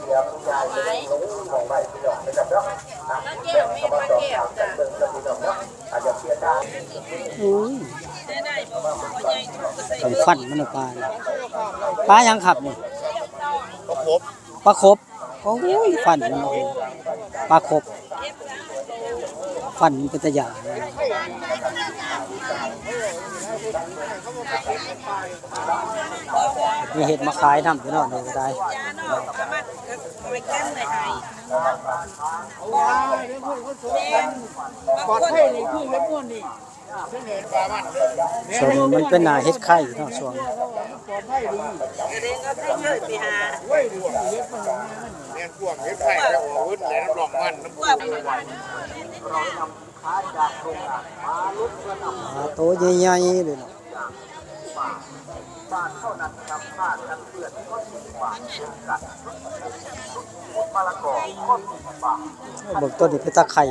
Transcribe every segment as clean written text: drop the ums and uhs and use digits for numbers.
เอาไว้แล้วแก้วมีปลาแก้วจ้ะอุ้ยได้บ่ใหญ่ทุกใส่ ผมฟันมันปลาปลายังขับนี่ปลาครบโอ้ยฟันมันปลาครบฟันมันเป็นตะหยามีเห็ดมาขายน้ำอยู่เนาะนี่ก็ได้ ยาเนาะสามารถเอาไปกั้นได้ให้บางคนนี่คือเฮ็ดม่วนนี่ ส่วนมันเป็นหนาเห็ดไข่เนาะส่วน เด้งก็ให้เยอะไปหา เลี้ยงพวกเฮ็ดไข่แล้วอาวุธแล้วน้ำรองมันน้ำ พวก โตใหญ่ๆเลยเนาะเบิกต้นนี่เป็นตะไคร่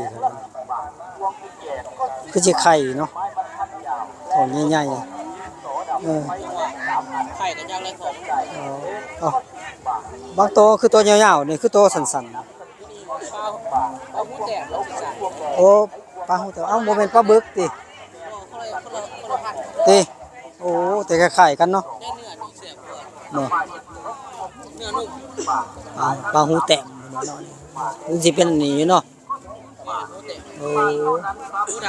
คือสิไข่เนาะของใหญ่ๆไข่กันยาวเลยของ เอาบางโตคือตัวยาวๆนี่คือโตสั้นๆ เอาหูแตกแล้วสิจ้ะ โอ้ปลาหูแต่เอ้าโมเป็นปลาบึกติ คนละพัน ติโอ้แต่คล้ายๆกันเนาะ ได้เนื้อนี่เสียบกว่า เนาะ เนื้อนุ่ม ปลาหูแต้มเนาะมันสิเป็นนี่เนาะโอ้ หูด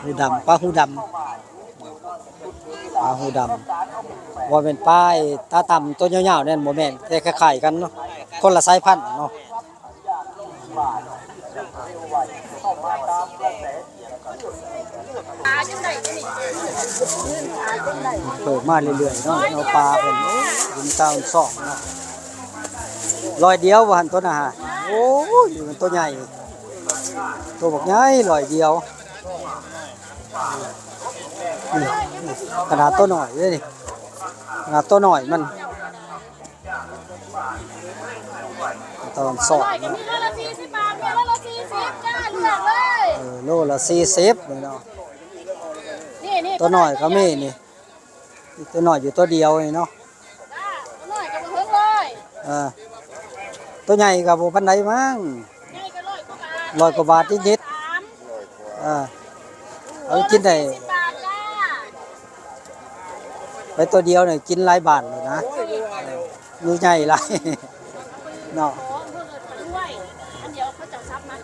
หูดำปลาหูดำปลาหูดำว่าเป็นปลาตาต่ำตัวยาวๆนั่นโมแม่นแต่คล้ายๆกันเนาะคนละสายพันธุ์เนาะเปิดมาเรื่อยๆเนาะเอาปลาเพิ่นยิงตามซอกเนาะร้อยเดียวว่าหั่นตัวน่ะฮะโอ้ยมันตัวใหญ่ตัวบักใหญ่ร้อยเดียวนี่ขนาดตัวหน่อยเลยนี่ขนาดตัวหน่อยมันตอนซอกเนาะ มีโลละ40 บาทมีโลละ40จ้าเลือกเลย โลละ40เลยเนาะ นี่ตัวหน่อยก็มีนี่ตัวหน่อยอยู่ตัวเดียวนี่เนาะ จ้าตัวน้อยก็บ่ถึงเลย ตัวใหญ่ก็บ่ปานใดมั้ง ใหญ่ก็100 กว่าบาท 100 กว่าบาทนิด 3 เอากินได้ 10 บาทจ้า ไปตัวเดียวเนี่ยกินหลายบาทเลยนะอยู่ใหญ่หลาย เนาะ ของเพิ่นเอิ้นไปด้วยอันเดียวเขาจะซับมา